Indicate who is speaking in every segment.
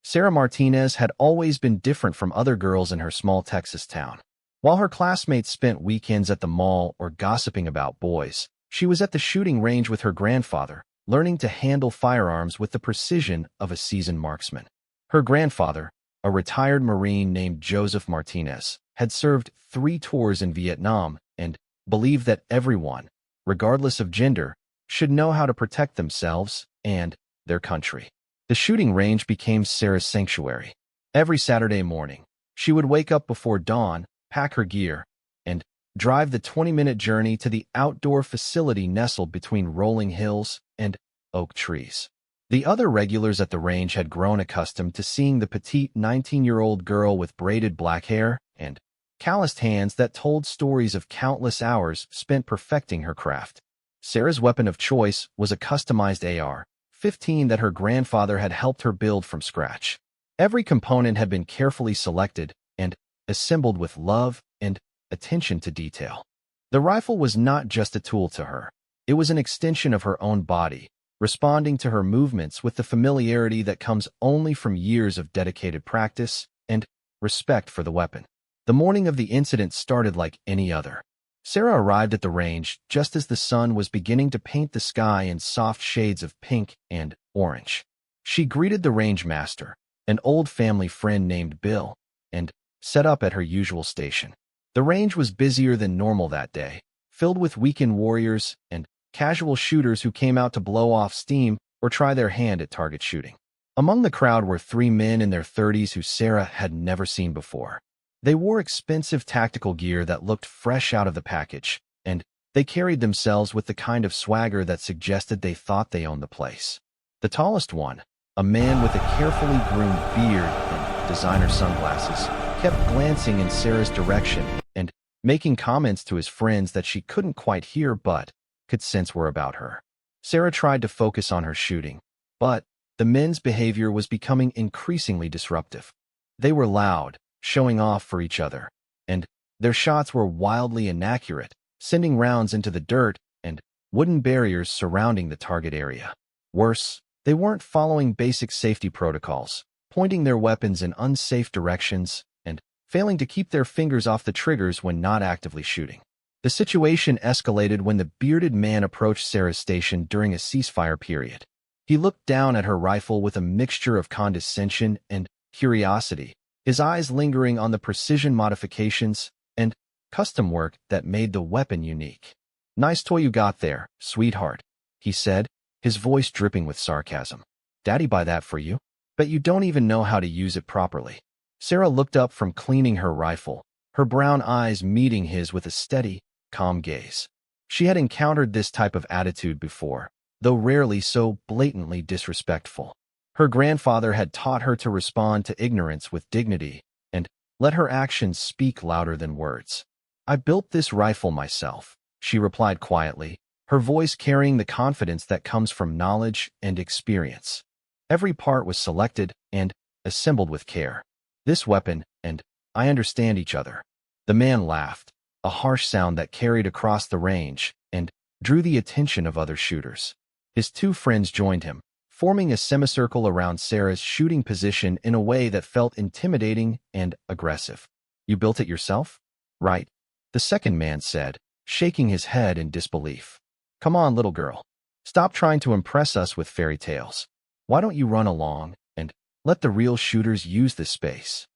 Speaker 1: Sarah Martinez had always been different from other girls in her small Texas town. While her classmates spent weekends at the mall or gossiping about boys, she was at the shooting range with her grandfather, learning to handle firearms with the precision of a seasoned marksman. Her grandfather, a retired Marine named Joseph Martinez, had served 3 tours in Vietnam and believed that everyone, regardless of gender, should know how to protect themselves and their country. The shooting range became Sarah's sanctuary. Every Saturday morning, she would wake up before dawn, pack her gear, and drive the 20-minute journey to the outdoor facility nestled between rolling hills and oak trees. The other regulars at the range had grown accustomed to seeing the petite 19-year-old girl with braided black hair and calloused hands that told stories of countless hours spent perfecting her craft. Sarah's weapon of choice was a customized AR-15 that her grandfather had helped her build from scratch. Every component had been carefully selected and assembled with love and attention to detail. The rifle was not just a tool to her. It was an extension of her own body, responding to her movements with the familiarity that comes only from years of dedicated practice and respect for the weapon. The morning of the incident started like any other. Sarah arrived at the range just as the sun was beginning to paint the sky in soft shades of pink and orange. She greeted the range master, an old family friend named Bill, and set up at her usual station. The range was busier than normal that day, filled with weekend warriors and casual shooters who came out to blow off steam or try their hand at target shooting. Among the crowd were 3 men in their 30s who Sarah had never seen before. They wore expensive tactical gear that looked fresh out of the package, and they carried themselves with the kind of swagger that suggested they thought they owned the place. The tallest one, a man with a carefully groomed beard and designer sunglasses, kept glancing in Sarah's direction and making comments to his friends that she couldn't quite hear but could sense were about her. Sarah tried to focus on her shooting, but the men's behavior was becoming increasingly disruptive. They were loud, showing off for each other, and their shots were wildly inaccurate, sending rounds into the dirt and wooden barriers surrounding the target area. Worse, they weren't following basic safety protocols, pointing their weapons in unsafe directions and failing to keep their fingers off the triggers when not actively shooting. The situation escalated when the bearded man approached Sarah's station during a ceasefire period. He looked down at her rifle with a mixture of condescension and curiosity, his eyes lingering on the precision modifications and custom work that made the weapon unique. "Nice toy you got there, sweetheart," he said, his voice dripping with sarcasm. "Daddy buy that for you? Bet you don't even know how to use it properly." Sarah looked up from cleaning her rifle, her brown eyes meeting his with a steady, calm gaze. She had encountered this type of attitude before, though rarely so blatantly disrespectful. Her grandfather had taught her to respond to ignorance with dignity and let her actions speak louder than words. "I built this rifle myself," she replied quietly, her voice carrying the confidence that comes from knowledge and experience. Every part was selected and assembled with care. "This weapon and I understand each other." The man laughed, a harsh sound that carried across the range and drew the attention of other shooters. His 2 friends joined him, forming a semicircle around Sarah's shooting position in a way that felt intimidating and aggressive. "You built it yourself?" "Right," the second man said, shaking his head in disbelief. "Come on, little girl. Stop trying to impress us with fairy tales. Why don't you run along and let the real shooters use this space?"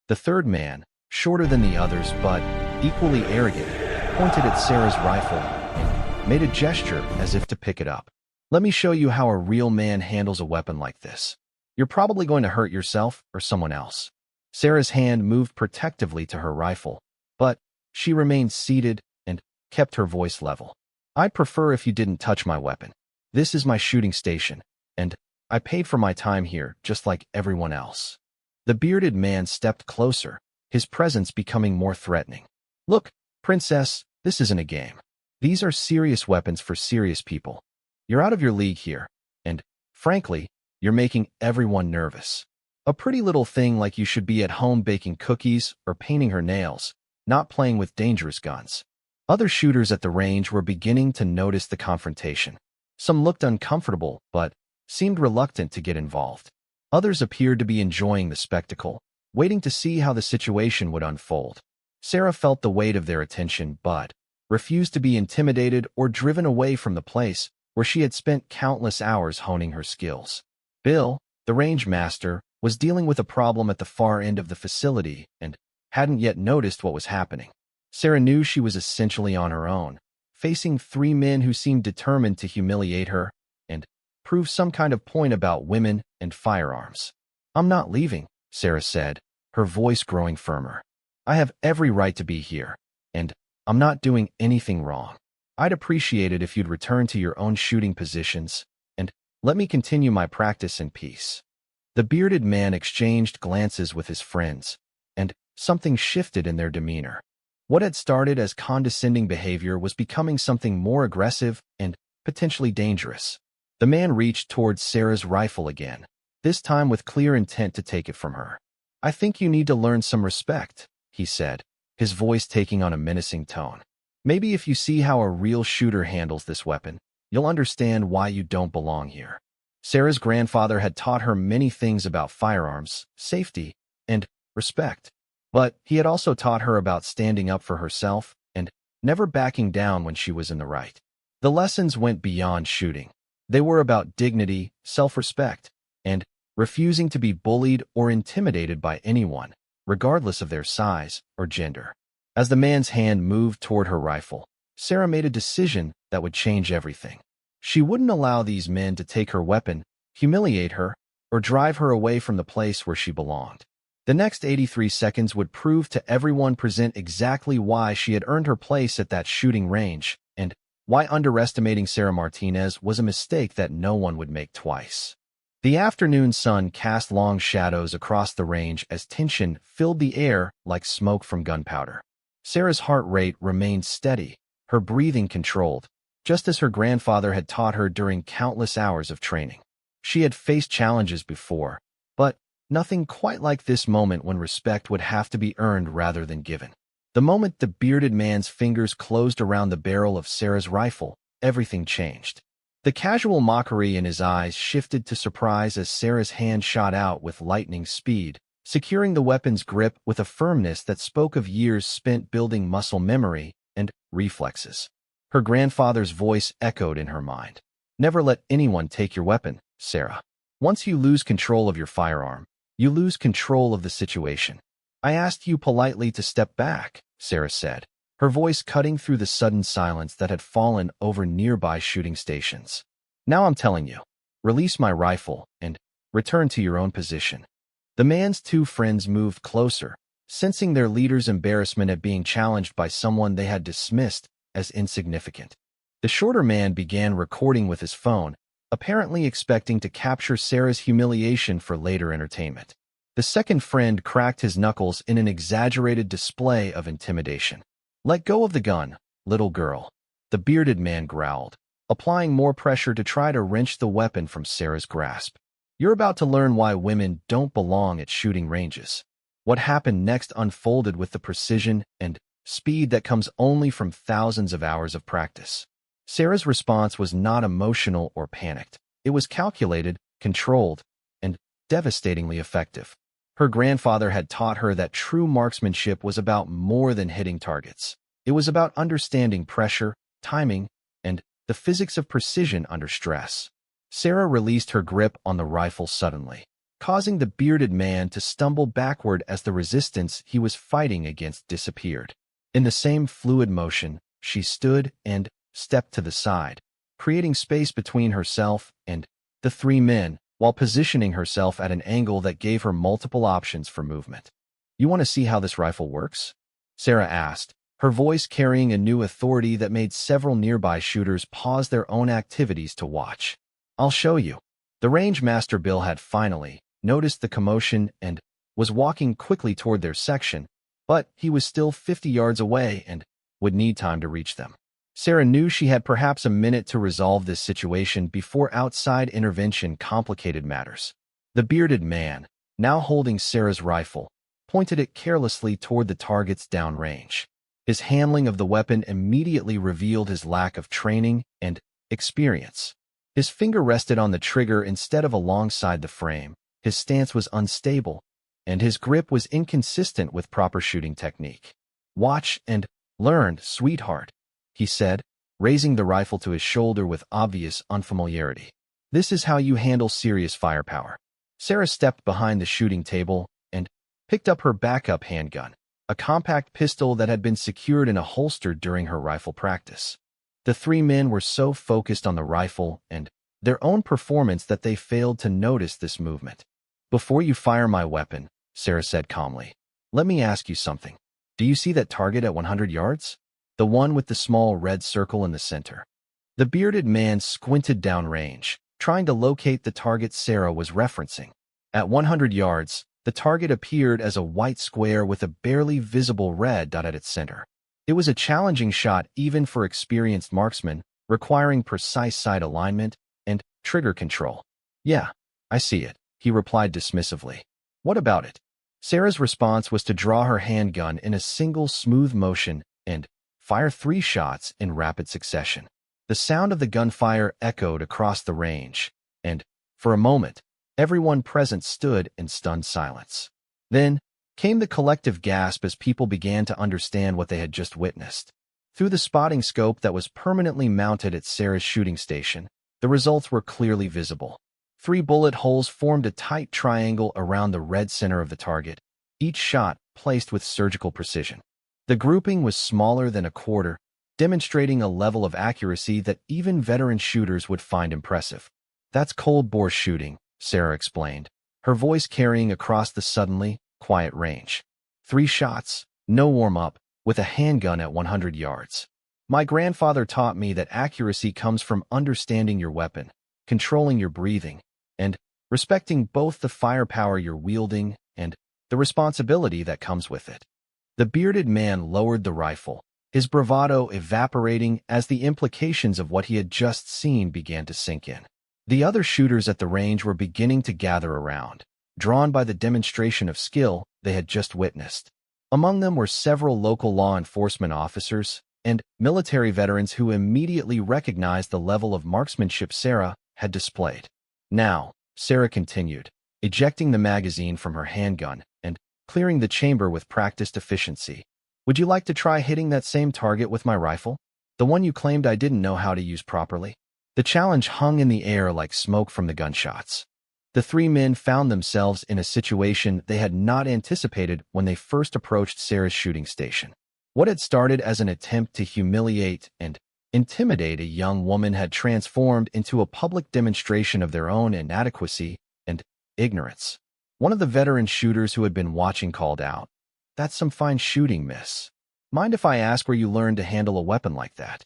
Speaker 1: The third man, shorter than the others but equally arrogant, pointed at Sarah's rifle and made a gesture as if to pick it up. "Let me show you how a real man handles a weapon like this. You're probably going to hurt yourself or someone else." Sarah's hand moved protectively to her rifle, but she remained seated and kept her voice level. "I'd prefer if you didn't touch my weapon. This is my shooting station, and I paid for my time here just like everyone else." The bearded man stepped closer, his presence becoming more threatening. "Look, princess, this isn't a game. These are serious weapons for serious people. You're out of your league here, and, frankly, you're making everyone nervous. A pretty little thing like you should be at home baking cookies or painting her nails, not playing with dangerous guns." Other shooters at the range were beginning to notice the confrontation. Some looked uncomfortable, but seemed reluctant to get involved. Others appeared to be enjoying the spectacle, waiting to see how the situation would unfold. Sarah felt the weight of their attention but refused to be intimidated or driven away from the place where she had spent countless hours honing her skills. Bill, the range master, was dealing with a problem at the far end of the facility and hadn't yet noticed what was happening. Sarah knew she was essentially on her own, facing three men who seemed determined to humiliate her and prove some kind of point about women and firearms. "I'm not leaving," Sarah said, her voice growing firmer. "I have every right to be here, and I'm not doing anything wrong. I'd appreciate it if you'd return to your own shooting positions and let me continue my practice in peace." The bearded man exchanged glances with his friends, and something shifted in their demeanor. What had started as condescending behavior was becoming something more aggressive and potentially dangerous. The man reached towards Sarah's rifle again, this time with clear intent to take it from her. "I think you need to learn some respect," he said, his voice taking on a menacing tone. "Maybe if you see how a real shooter handles this weapon, you'll understand why you don't belong here." Sarah's grandfather had taught her many things about firearms, safety, and respect. But he had also taught her about standing up for herself and never backing down when she was in the right. The lessons went beyond shooting. They were about dignity, self-respect, and refusing to be bullied or intimidated by anyone, regardless of their size or gender. As the man's hand moved toward her rifle, Sarah made a decision that would change everything. She wouldn't allow these men to take her weapon, humiliate her, or drive her away from the place where she belonged. The next 83 seconds would prove to everyone present exactly why she had earned her place at that shooting range and why underestimating Sarah Martinez was a mistake that no one would make twice. The afternoon sun cast long shadows across the range as tension filled the air like smoke from gunpowder. Sarah's heart rate remained steady, her breathing controlled, just as her grandfather had taught her during countless hours of training. She had faced challenges before, but nothing quite like this moment when respect would have to be earned rather than given. The moment the bearded man's fingers closed around the barrel of Sarah's rifle, everything changed. The casual mockery in his eyes shifted to surprise as Sarah's hand shot out with lightning speed, securing the weapon's grip with a firmness that spoke of years spent building muscle memory and reflexes. Her grandfather's voice echoed in her mind. "Never let anyone take your weapon, Sarah. Once you lose control of your firearm, you lose control of the situation." "I asked you politely to step back," Sarah said, her voice cutting through the sudden silence that had fallen over nearby shooting stations. "Now I'm telling you, release my rifle and return to your own position." The man's two friends moved closer, sensing their leader's embarrassment at being challenged by someone they had dismissed as insignificant. The shorter man began recording with his phone, apparently expecting to capture Sarah's humiliation for later entertainment. The second friend cracked his knuckles in an exaggerated display of intimidation. "Let go of the gun, little girl," the bearded man growled, applying more pressure to try to wrench the weapon from Sarah's grasp. "You're about to learn why women don't belong at shooting ranges." What happened next unfolded with the precision and speed that comes only from thousands of hours of practice. Sarah's response was not emotional or panicked. It was calculated, controlled, and devastatingly effective. Her grandfather had taught her that true marksmanship was about more than hitting targets. It was about understanding pressure, timing, and the physics of precision under stress. Sarah released her grip on the rifle suddenly, causing the bearded man to stumble backward as the resistance he was fighting against disappeared. In the same fluid motion, she stood and stepped to the side, creating space between herself and the three men, while positioning herself at an angle that gave her multiple options for movement. "You want to see how this rifle works?" Sarah asked, her voice carrying a new authority that made several nearby shooters pause their own activities to watch. "I'll show you." The range master Bill had finally noticed the commotion and was walking quickly toward their section, but he was still 50 yards away and would need time to reach them. Sarah knew she had perhaps a minute to resolve this situation before outside intervention complicated matters. The bearded man, now holding Sarah's rifle, pointed it carelessly toward the target's downrange. His handling of the weapon immediately revealed his lack of training and experience. His finger rested on the trigger instead of alongside the frame, His stance was unstable, and his grip was inconsistent with proper shooting technique. "Watch and learn, sweetheart," he said, raising the rifle to his shoulder with obvious unfamiliarity. "This is how you handle serious firepower." Sarah stepped behind the shooting table and picked up her backup handgun, a compact pistol that had been secured in a holster during her rifle practice. The three men were so focused on the rifle and their own performance that they failed to notice this movement. "Before you fire my weapon," Sarah said calmly, "let me ask you something. Do you see that target at 100 yards? The one with the small red circle in the center?" The bearded man squinted downrange, trying to locate the target Sarah was referencing. At 100 yards, the target appeared as a white square with a barely visible red dot at its center. It was a challenging shot even for experienced marksmen, requiring precise sight alignment and trigger control. "Yeah, I see it," he replied dismissively. "What about it?" Sarah's response was to draw her handgun in a single smooth motion and fire 3 shots in rapid succession. The sound of the gunfire echoed across the range, and, for a moment, everyone present stood in stunned silence. Then came the collective gasp as people began to understand what they had just witnessed. Through the spotting scope that was permanently mounted at Sarah's shooting station, the results were clearly visible. 3 bullet holes formed a tight triangle around the red center of the target, each shot placed with surgical precision. The grouping was smaller than a quarter, demonstrating a level of accuracy that even veteran shooters would find impressive. "That's cold-bore shooting," Sarah explained, her voice carrying across the suddenly quiet range. 3 shots, no warm-up, with a handgun at 100 yards. "My grandfather taught me that accuracy comes from understanding your weapon, controlling your breathing, and respecting both the firepower you're wielding and the responsibility that comes with it." The bearded man lowered the rifle, his bravado evaporating as the implications of what he had just seen began to sink in. The other shooters at the range were beginning to gather around, drawn by the demonstration of skill they had just witnessed. Among them were several local law enforcement officers and military veterans who immediately recognized the level of marksmanship Sarah had displayed. "Now," Sarah continued, ejecting the magazine from her handgun and clearing the chamber with practiced efficiency, "would you like to try hitting that same target with my rifle? The one you claimed I didn't know how to use properly?" The challenge hung in the air like smoke from the gunshots. The 3 men found themselves in a situation they had not anticipated when they first approached Sarah's shooting station. What had started as an attempt to humiliate and intimidate a young woman had transformed into a public demonstration of their own inadequacy and ignorance. One of the veteran shooters who had been watching called out, "That's some fine shooting, miss. Mind if I ask where you learned to handle a weapon like that?"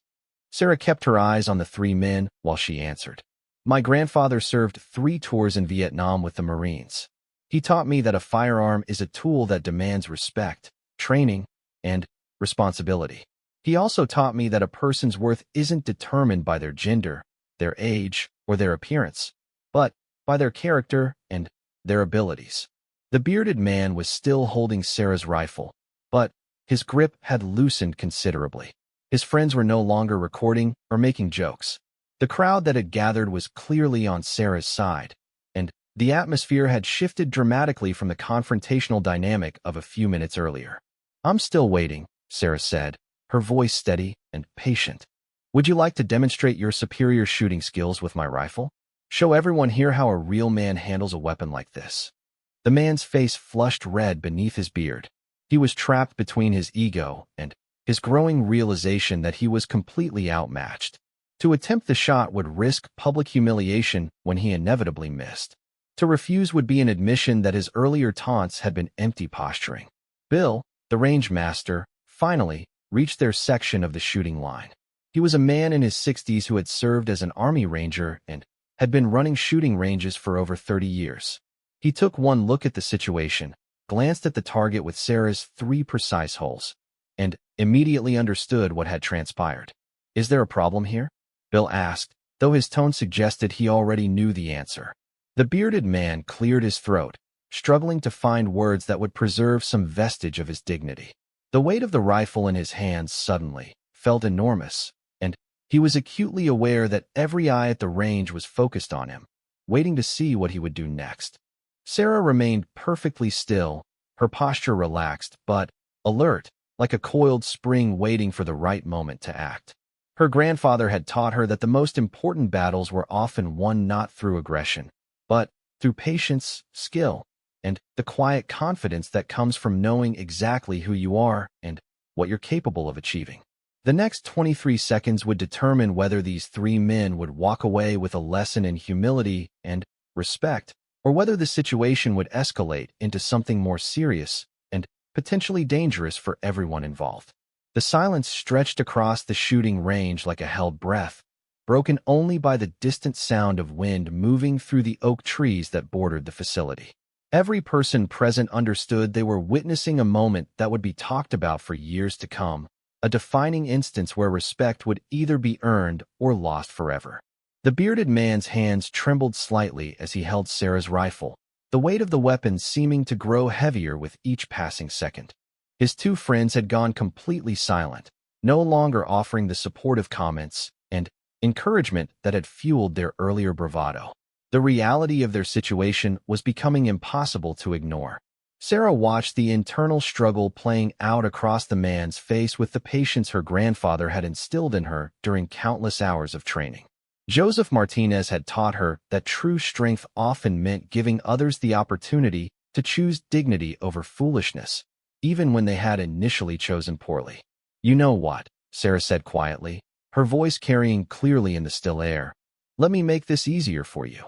Speaker 1: Sarah kept her eyes on the 3 men while she answered, "My grandfather served 3 tours in Vietnam with the Marines. He taught me that a firearm is a tool that demands respect, training, and responsibility. He also taught me that a person's worth isn't determined by their gender, their age, or their appearance, but by their character and their abilities." The bearded man was still holding Sarah's rifle, but his grip had loosened considerably. His friends were no longer recording or making jokes. The crowd that had gathered was clearly on Sarah's side, and the atmosphere had shifted dramatically from the confrontational dynamic of a few minutes earlier. "I'm still waiting," Sarah said, her voice steady and patient. "Would you like to demonstrate your superior shooting skills with my rifle? Show everyone here how a real man handles a weapon like this." The man's face flushed red beneath his beard. He was trapped between his ego and his growing realization that he was completely outmatched. To attempt the shot would risk public humiliation when he inevitably missed. To refuse would be an admission that his earlier taunts had been empty posturing. Bill, the range master, finally reached their section of the shooting line. He was a man in his 60s who had served as an army ranger and had been running shooting ranges for over 30 years. He took one look at the situation, glanced at the target with Sarah's 3 precise holes, and immediately understood what had transpired. "Is there a problem here?" Bill asked, though his tone suggested he already knew the answer. The bearded man cleared his throat, struggling to find words that would preserve some vestige of his dignity. The weight of the rifle in his hands suddenly felt enormous, and he was acutely aware that every eye at the range was focused on him, waiting to see what he would do next. Sarah remained perfectly still, her posture relaxed, but alert, like a coiled spring waiting for the right moment to act. Her grandfather had taught her that the most important battles were often won not through aggression, but through patience, skill, and the quiet confidence that comes from knowing exactly who you are and what you're capable of achieving. The next 23 seconds would determine whether these three men would walk away with a lesson in humility and respect, or whether the situation would escalate into something more serious and potentially dangerous for everyone involved. The silence stretched across the shooting range like a held breath, broken only by the distant sound of wind moving through the oak trees that bordered the facility. Every person present understood they were witnessing a moment that would be talked about for years to come, a defining instance where respect would either be earned or lost forever. The bearded man's hands trembled slightly as he held Sarah's rifle, the weight of the weapon seeming to grow heavier with each passing second. His two friends had gone completely silent, no longer offering the supportive comments and encouragement that had fueled their earlier bravado. The reality of their situation was becoming impossible to ignore. Sarah watched the internal struggle playing out across the man's face with the patience her grandfather had instilled in her during countless hours of training. Joseph Martinez had taught her that true strength often meant giving others the opportunity to choose dignity over foolishness, even when they had initially chosen poorly. "You know what?" Sarah said quietly, her voice carrying clearly in the still air. "Let me make this easier for you."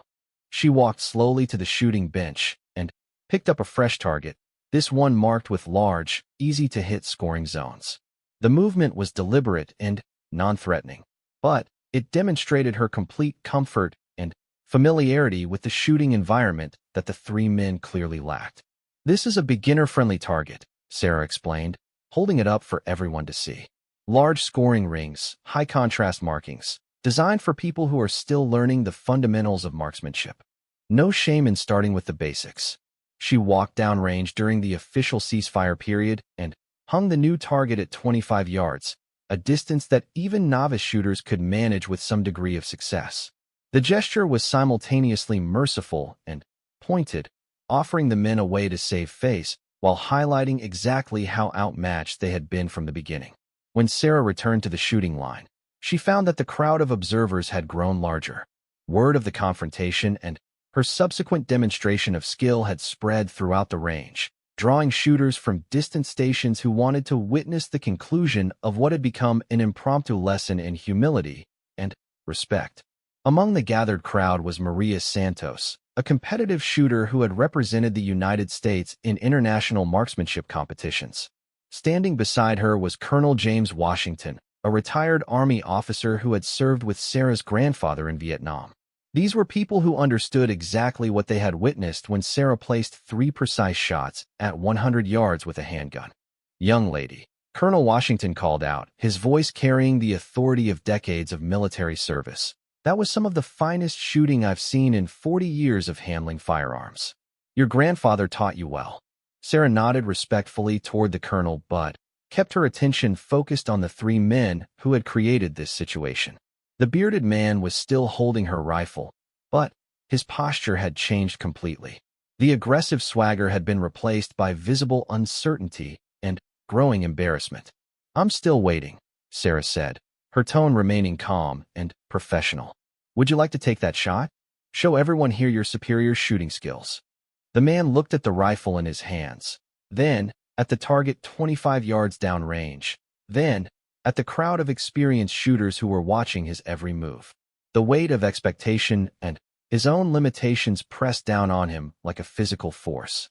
Speaker 1: She walked slowly to the shooting bench and picked up a fresh target, this one marked with large, easy-to-hit scoring zones. The movement was deliberate and non-threatening, but it demonstrated her complete comfort and familiarity with the shooting environment that the three men clearly lacked. "This is a beginner-friendly target," Sarah explained, holding it up for everyone to see. "Large scoring rings, high-contrast markings, designed for people who are still learning the fundamentals of marksmanship. No shame in starting with the basics." She walked downrange during the official ceasefire period and hung the new target at 25 yards, a distance that even novice shooters could manage with some degree of success. The gesture was simultaneously merciful and pointed, offering the men a way to save face while highlighting exactly how outmatched they had been from the beginning. When Sarah returned to the shooting line, she found that the crowd of observers had grown larger. Word of the confrontation and her subsequent demonstration of skill had spread throughout the range, drawing shooters from distant stations who wanted to witness the conclusion of what had become an impromptu lesson in humility and respect. Among the gathered crowd was Maria Santos, a competitive shooter who had represented the United States in international marksmanship competitions. Standing beside her was Colonel James Washington, a retired Army officer who had served with Sarah's grandfather in Vietnam. These were people who understood exactly what they had witnessed when Sarah placed 3 precise shots at 100 yards with a handgun. "Young lady," Colonel Washington called out, his voice carrying the authority of decades of military service. "That was some of the finest shooting I've seen in 40 years of handling firearms. Your grandfather taught you well." Sarah nodded respectfully toward the colonel but kept her attention focused on the three men who had created this situation. The bearded man was still holding her rifle, but his posture had changed completely. The aggressive swagger had been replaced by visible uncertainty and growing embarrassment. "I'm still waiting," Sarah said, her tone remaining calm and professional. "Would you like to take that shot? Show everyone here your superior shooting skills." The man looked at the rifle in his hands, then at the target 25 yards downrange, then at the crowd of experienced shooters who were watching his every move. The weight of expectation and his own limitations pressed down on him like a physical force.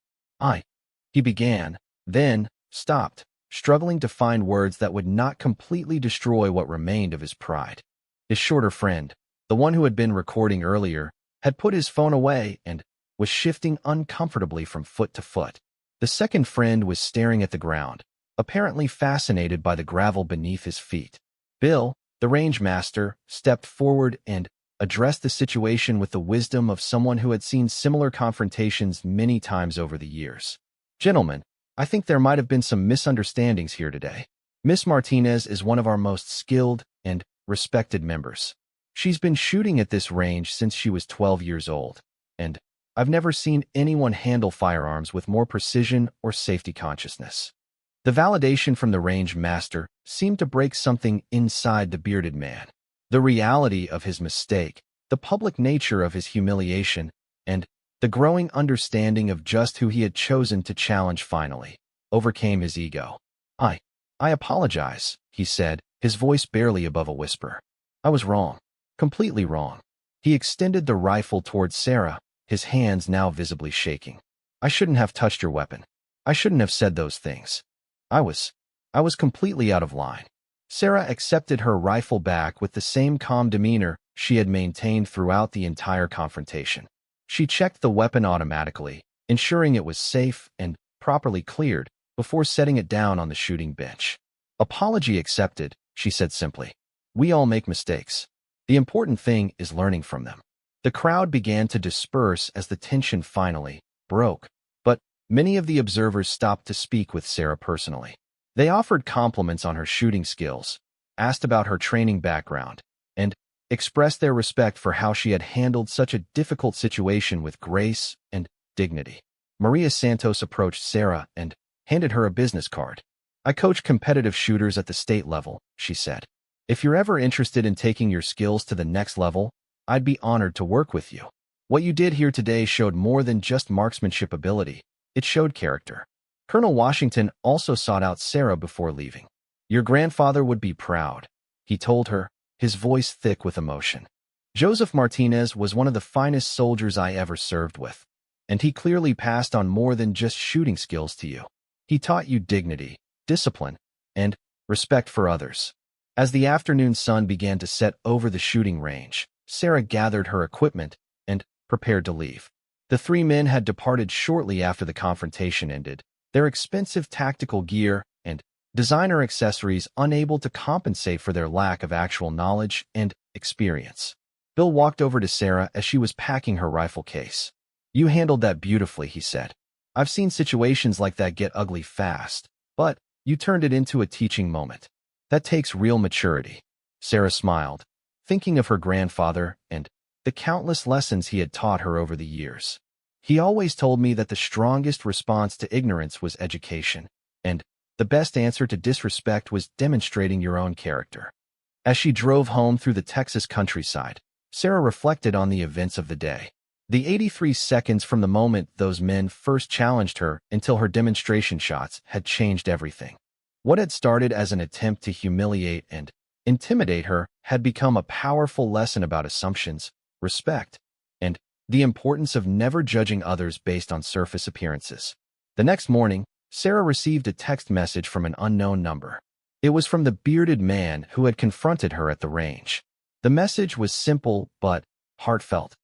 Speaker 1: He began, then stopped, struggling to find words that would not completely destroy what remained of his pride. His shorter friend, the one who had been recording earlier, had put his phone away and was shifting uncomfortably from foot to foot. The second friend was staring at the ground, apparently fascinated by the gravel beneath his feet. Bill, the range master, stepped forward and addressed the situation with the wisdom of someone who had seen similar confrontations many times over the years. "Gentlemen, I think there might have been some misunderstandings here today. Miss Martinez is one of our most skilled and respected members. She's been shooting at this range since she was 12 years old, and I've never seen anyone handle firearms with more precision or safety consciousness. The validation from the range master seemed to break something inside the bearded man. The reality of his mistake, the public nature of his humiliation, and the growing understanding of just who he had chosen to challenge finally overcame his ego. I apologize, he said, his voice barely above a whisper. I was wrong. Completely wrong. He extended the rifle towards Sarah, his hands now visibly shaking. I shouldn't have touched your weapon. I shouldn't have said those things. I was completely out of line. Sarah accepted her rifle back with the same calm demeanor she had maintained throughout the entire confrontation. She checked the weapon automatically, ensuring it was safe and properly cleared before setting it down on the shooting bench. Apology accepted, she said simply. We all make mistakes. The important thing is learning from them. The crowd began to disperse as the tension finally broke, but many of the observers stopped to speak with Sarah personally. They offered compliments on her shooting skills, asked about her training background, and expressed their respect for how she had handled such a difficult situation with grace and dignity. Maria Santos approached Sarah and handed her a business card. I coach competitive shooters at the state level, she said. If you're ever interested in taking your skills to the next level, I'd be honored to work with you. What you did here today showed more than just marksmanship ability. It showed character. Colonel Washington also sought out Sarah before leaving. Your grandfather would be proud, he told her, his voice thick with emotion. Joseph Martinez was one of the finest soldiers I ever served with, and he clearly passed on more than just shooting skills to you. He taught you dignity, discipline, and respect for others. As the afternoon sun began to set over the shooting range, Sarah gathered her equipment and prepared to leave. The three men had departed shortly after the confrontation ended, their expensive tactical gear and designer accessories unable to compensate for their lack of actual knowledge and experience. Bill walked over to Sarah as she was packing her rifle case. You handled that beautifully, he said. I've seen situations like that get ugly fast, but you turned it into a teaching moment. That takes real maturity. Sarah smiled, thinking of her grandfather and the countless lessons he had taught her over the years. He always told me that the strongest response to ignorance was education, and the best answer to disrespect was demonstrating your own character. As she drove home through the Texas countryside, Sarah reflected on the events of the day. The 83 seconds from the moment those men first challenged her until her demonstration shots had changed everything. What had started as an attempt to humiliate and intimidate her had become a powerful lesson about assumptions, respect, and the importance of never judging others based on surface appearances. The next morning, Sarah received a text message from an unknown number. It was from the bearded man who had confronted her at the range. The message was simple but heartfelt.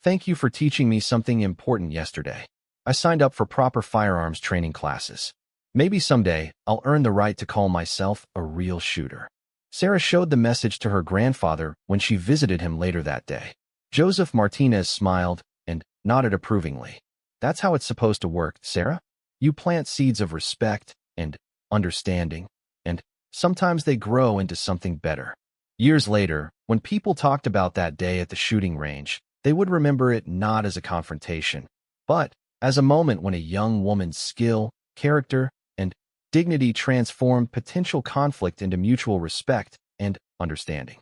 Speaker 1: Thank you for teaching me something important yesterday. I signed up for proper firearms training classes. Maybe someday I'll earn the right to call myself a real shooter. Sarah showed the message to her grandfather when she visited him later that day. Joseph Martinez smiled and nodded approvingly. That's how it's supposed to work, Sarah. You plant seeds of respect and understanding, and sometimes they grow into something better. Years later, when people talked about that day at the shooting range, they would remember it not as a confrontation, but as a moment when a young woman's skill, character, and dignity transformed potential conflict into mutual respect and understanding.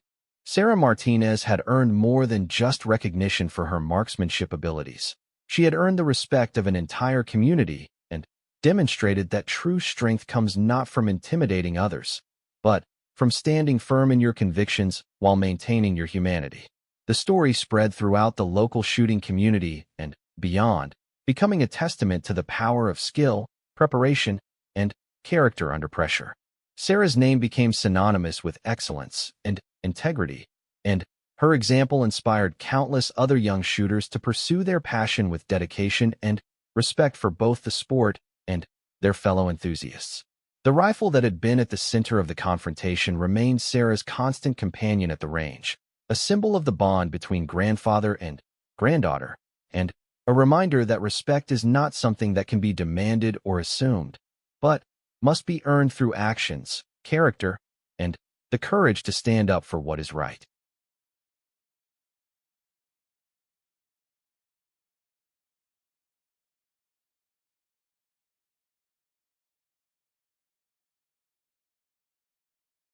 Speaker 1: Sarah Martinez had earned more than just recognition for her marksmanship abilities. She had earned the respect of an entire community and demonstrated that true strength comes not from intimidating others, but from standing firm in your convictions while maintaining your humanity. The story spread throughout the local shooting community and beyond, becoming a testament to the power of skill, preparation, and character under pressure. Sarah's name became synonymous with excellence and integrity, and her example inspired countless other young shooters to pursue their passion with dedication and respect for both the sport and their fellow enthusiasts. The rifle that had been at the center of the confrontation remained Sarah's constant companion at the range, a symbol of the bond between grandfather and granddaughter, and a reminder that respect is not something that can be demanded or assumed, but must be earned through actions, character, and the courage to stand up for what is right.